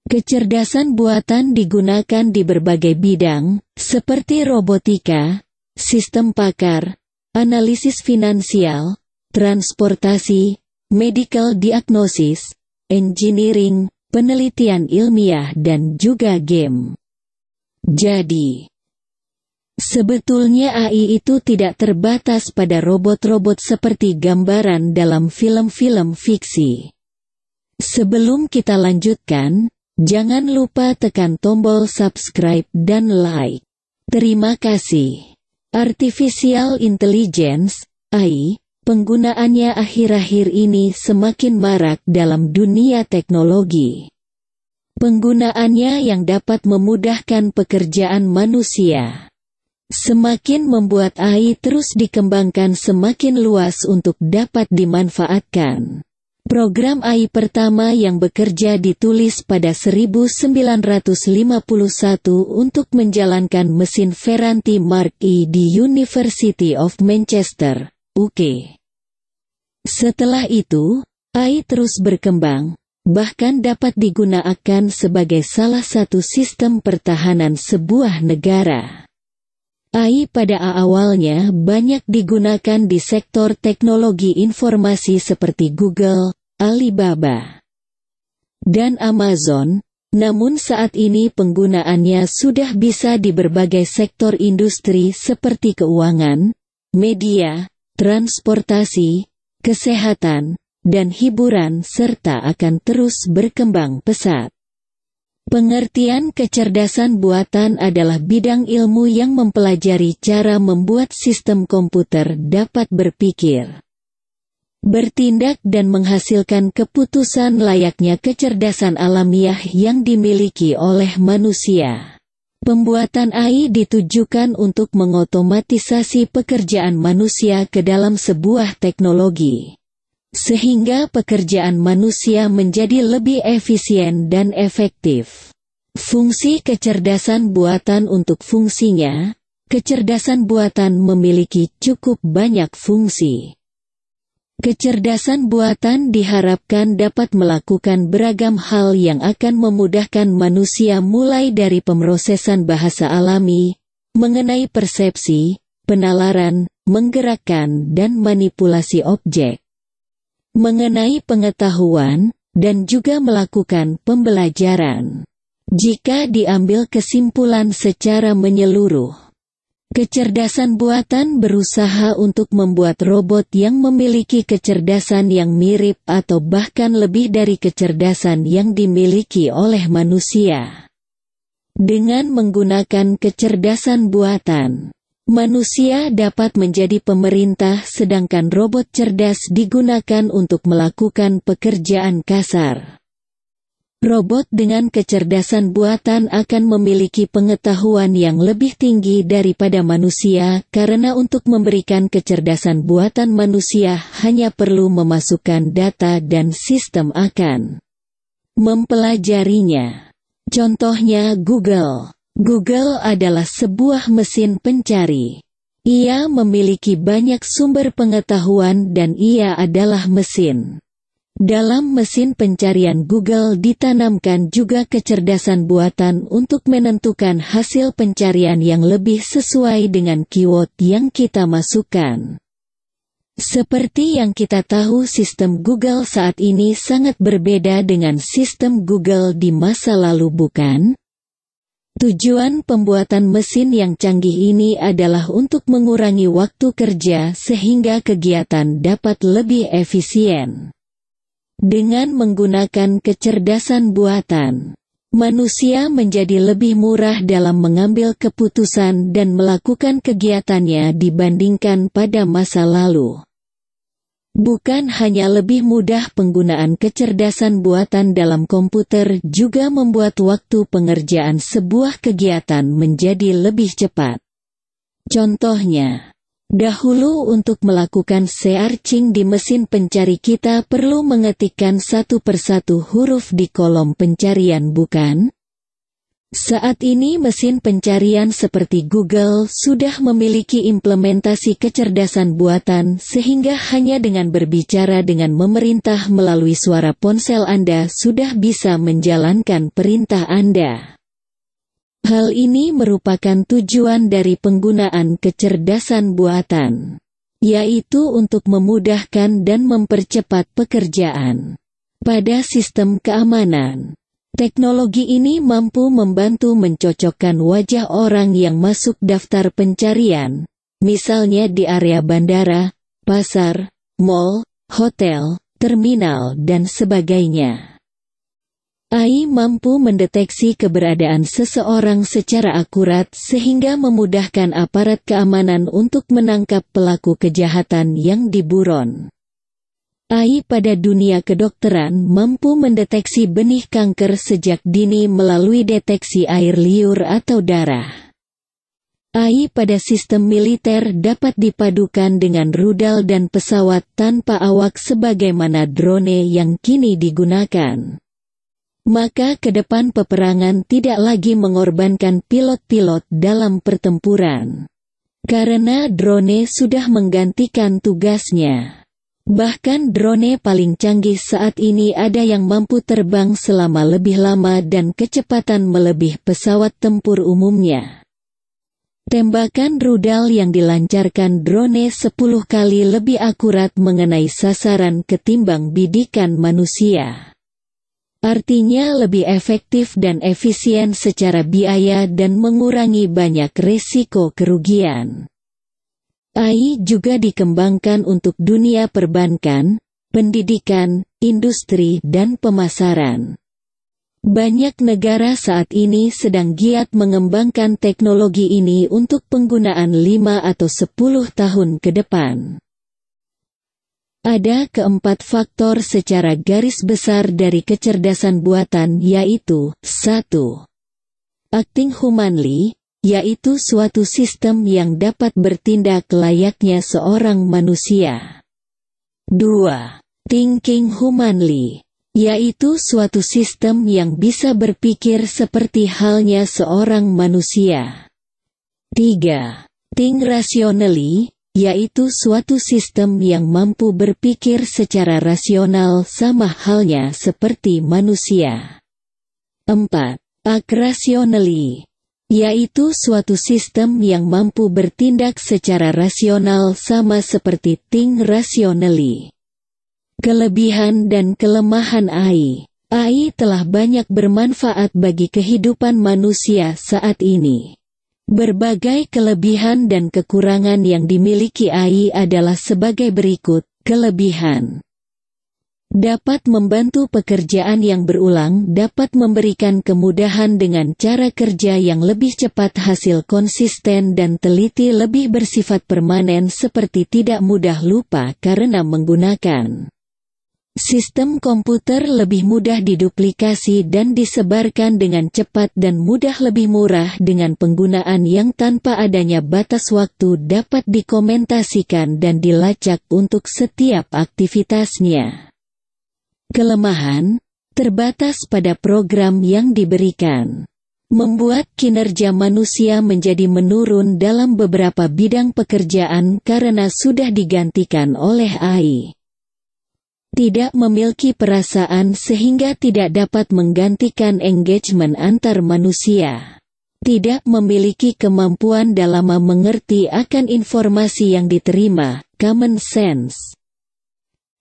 Kecerdasan buatan digunakan di berbagai bidang, seperti robotika, sistem pakar, analisis finansial, transportasi, medical diagnosis, engineering, penelitian ilmiah dan juga game. Jadi, sebetulnya AI itu tidak terbatas pada robot-robot seperti gambaran dalam film-film fiksi. Sebelum kita lanjutkan, jangan lupa tekan tombol subscribe dan like. Terima kasih. Artificial Intelligence, AI, penggunaannya akhir-akhir ini semakin marak dalam dunia teknologi. Penggunaannya yang dapat memudahkan pekerjaan manusia. Semakin membuat AI terus dikembangkan semakin luas untuk dapat dimanfaatkan. Program AI pertama yang bekerja ditulis pada 1951 untuk menjalankan mesin Ferranti Mark I di University of Manchester, UK. Setelah itu, AI terus berkembang, bahkan dapat digunakan sebagai salah satu sistem pertahanan sebuah negara. AI pada awalnya banyak digunakan di sektor teknologi informasi seperti Google, Alibaba, dan Amazon, namun saat ini penggunaannya sudah bisa di berbagai sektor industri seperti keuangan, media, transportasi, kesehatan, dan hiburan serta akan terus berkembang pesat. Pengertian kecerdasan buatan adalah bidang ilmu yang mempelajari cara membuat sistem komputer dapat berpikir, bertindak dan menghasilkan keputusan layaknya kecerdasan alamiah yang dimiliki oleh manusia. Pembuatan AI ditujukan untuk mengotomatisasi pekerjaan manusia ke dalam sebuah teknologi, sehingga pekerjaan manusia menjadi lebih efisien dan efektif. Fungsi kecerdasan buatan untuk fungsinya, kecerdasan buatan memiliki cukup banyak fungsi. Kecerdasan buatan diharapkan dapat melakukan beragam hal yang akan memudahkan manusia mulai dari pemrosesan bahasa alami, mengenai persepsi, penalaran, menggerakkan dan manipulasi objek, mengenai pengetahuan, dan juga melakukan pembelajaran. Jika diambil kesimpulan secara menyeluruh, kecerdasan buatan berusaha untuk membuat robot yang memiliki kecerdasan yang mirip atau bahkan lebih dari kecerdasan yang dimiliki oleh manusia. Dengan menggunakan kecerdasan buatan, manusia dapat menjadi pemerintah sedangkan robot cerdas digunakan untuk melakukan pekerjaan kasar. Robot dengan kecerdasan buatan akan memiliki pengetahuan yang lebih tinggi daripada manusia karena untuk memberikan kecerdasan buatan manusia hanya perlu memasukkan data dan sistem akan mempelajarinya. Contohnya Google. Google adalah sebuah mesin pencari. Ia memiliki banyak sumber pengetahuan dan ia adalah mesin. Dalam mesin pencarian Google ditanamkan juga kecerdasan buatan untuk menentukan hasil pencarian yang lebih sesuai dengan keyword yang kita masukkan. Seperti yang kita tahu, sistem Google saat ini sangat berbeda dengan sistem Google di masa lalu, bukan? Tujuan pembuatan mesin yang canggih ini adalah untuk mengurangi waktu kerja sehingga kegiatan dapat lebih efisien. Dengan menggunakan kecerdasan buatan, manusia menjadi lebih murah dalam mengambil keputusan dan melakukan kegiatannya dibandingkan pada masa lalu. Bukan hanya lebih mudah, penggunaan kecerdasan buatan dalam komputer juga membuat waktu pengerjaan sebuah kegiatan menjadi lebih cepat. Contohnya, dahulu untuk melakukan searching di mesin pencari kita perlu mengetikkan satu persatu huruf di kolom pencarian, bukan? Saat ini mesin pencarian seperti Google sudah memiliki implementasi kecerdasan buatan sehingga hanya dengan berbicara dengan pemerintah melalui suara ponsel Anda sudah bisa menjalankan perintah Anda. Hal ini merupakan tujuan dari penggunaan kecerdasan buatan, yaitu untuk memudahkan dan mempercepat pekerjaan. Pada sistem keamanan, teknologi ini mampu membantu mencocokkan wajah orang yang masuk daftar pencarian, misalnya di area bandara, pasar, mal, hotel, terminal dan sebagainya. AI mampu mendeteksi keberadaan seseorang secara akurat sehingga memudahkan aparat keamanan untuk menangkap pelaku kejahatan yang diburon. AI pada dunia kedokteran mampu mendeteksi benih kanker sejak dini melalui deteksi air liur atau darah. AI pada sistem militer dapat dipadukan dengan rudal dan pesawat tanpa awak sebagaimana drone yang kini digunakan. Maka ke depan peperangan tidak lagi mengorbankan pilot-pilot dalam pertempuran, karena drone sudah menggantikan tugasnya. Bahkan drone paling canggih saat ini ada yang mampu terbang selama lebih lama dan kecepatan melebihi pesawat tempur umumnya. Tembakan rudal yang dilancarkan drone 10 kali lebih akurat mengenai sasaran ketimbang bidikan manusia. Artinya lebih efektif dan efisien secara biaya dan mengurangi banyak risiko kerugian. AI juga dikembangkan untuk dunia perbankan, pendidikan, industri dan pemasaran. Banyak negara saat ini sedang giat mengembangkan teknologi ini untuk penggunaan 5 atau 10 tahun ke depan. Ada keempat faktor secara garis besar dari kecerdasan buatan yaitu 1. Acting humanly, yaitu suatu sistem yang dapat bertindak layaknya seorang manusia. 2. Thinking humanly, yaitu suatu sistem yang bisa berpikir seperti halnya seorang manusia. 3. Think rationally, yaitu suatu sistem yang mampu berpikir secara rasional sama halnya seperti manusia. 4. Act rationally, yaitu suatu sistem yang mampu bertindak secara rasional sama seperti think rationally. Kelebihan dan kelemahan AI. AI telah banyak bermanfaat bagi kehidupan manusia saat ini. Berbagai kelebihan dan kekurangan yang dimiliki AI adalah sebagai berikut. Kelebihan: dapat membantu pekerjaan yang berulang, dapat memberikan kemudahan dengan cara kerja yang lebih cepat, hasil konsisten dan teliti, lebih bersifat permanen seperti tidak mudah lupa karena menggunakan sistem komputer, lebih mudah diduplikasi dan disebarkan dengan cepat dan mudah, lebih murah dengan penggunaan yang tanpa adanya batas waktu, dapat dikomentasikan dan dilacak untuk setiap aktivitasnya. Kelemahan: terbatas pada program yang diberikan, membuat kinerja manusia menjadi menurun dalam beberapa bidang pekerjaan karena sudah digantikan oleh AI. Tidak memiliki perasaan sehingga tidak dapat menggantikan engagement antar manusia. Tidak memiliki kemampuan dalam mengerti akan informasi yang diterima, common sense.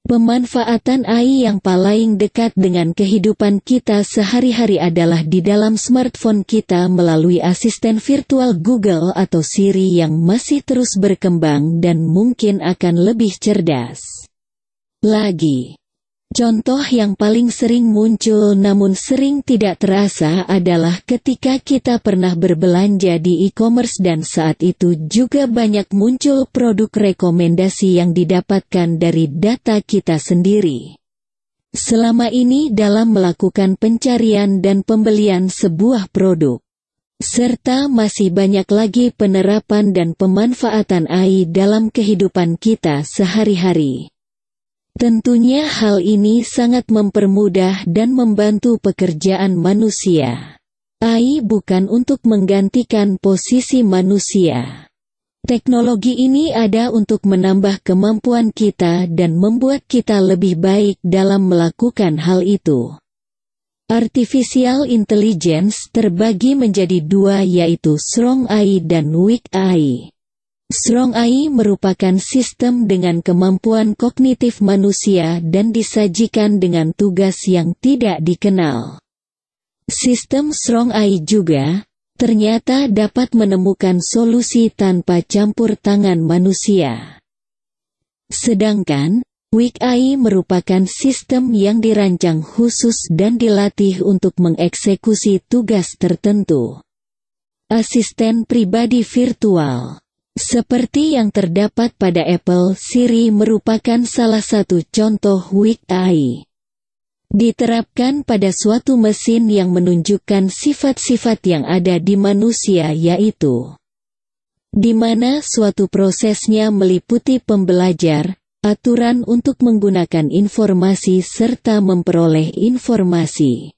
Pemanfaatan AI yang paling dekat dengan kehidupan kita sehari-hari adalah di dalam smartphone kita melalui asisten virtual Google atau Siri yang masih terus berkembang dan mungkin akan lebih cerdas lagi. Contoh yang paling sering muncul namun sering tidak terasa adalah ketika kita pernah berbelanja di e-commerce dan saat itu juga banyak muncul produk rekomendasi yang didapatkan dari data kita sendiri. Selama ini dalam melakukan pencarian dan pembelian sebuah produk. Serta masih banyak lagi penerapan dan pemanfaatan AI dalam kehidupan kita sehari-hari. Tentunya hal ini sangat mempermudah dan membantu pekerjaan manusia. AI bukan untuk menggantikan posisi manusia. Teknologi ini ada untuk menambah kemampuan kita dan membuat kita lebih baik dalam melakukan hal itu. Artificial Intelligence terbagi menjadi dua, yaitu Strong AI dan Weak AI. Strong AI merupakan sistem dengan kemampuan kognitif manusia dan disajikan dengan tugas yang tidak dikenal. Sistem Strong AI juga ternyata dapat menemukan solusi tanpa campur tangan manusia. Sedangkan Weak AI merupakan sistem yang dirancang khusus dan dilatih untuk mengeksekusi tugas tertentu. Asisten pribadi virtual, seperti yang terdapat pada Apple Siri, merupakan salah satu contoh Weak AI. Diterapkan pada suatu mesin yang menunjukkan sifat-sifat yang ada di manusia, yaitu di mana suatu prosesnya meliputi pembelajar, aturan untuk menggunakan informasi serta memperoleh informasi.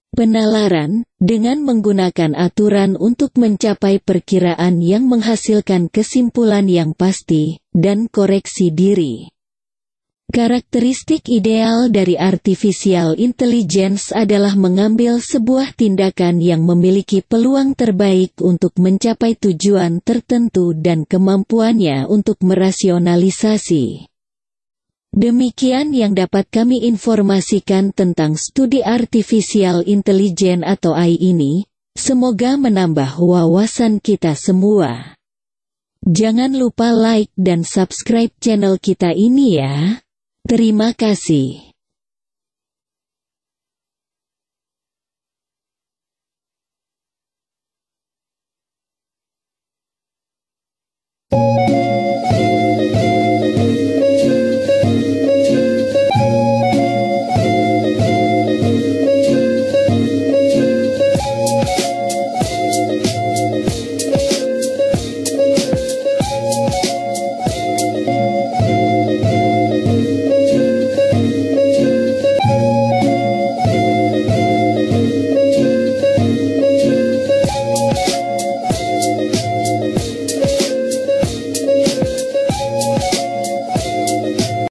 Penalaran, dengan menggunakan aturan untuk mencapai perkiraan yang menghasilkan kesimpulan yang pasti, dan koreksi diri. Karakteristik ideal dari artificial intelligence adalah mengambil sebuah tindakan yang memiliki peluang terbaik untuk mencapai tujuan tertentu dan kemampuannya untuk merasionalisasi. Demikian yang dapat kami informasikan tentang studi artificial intelligence atau AI ini. Semoga menambah wawasan kita semua. Jangan lupa like dan subscribe channel kita ini ya. Terima kasih.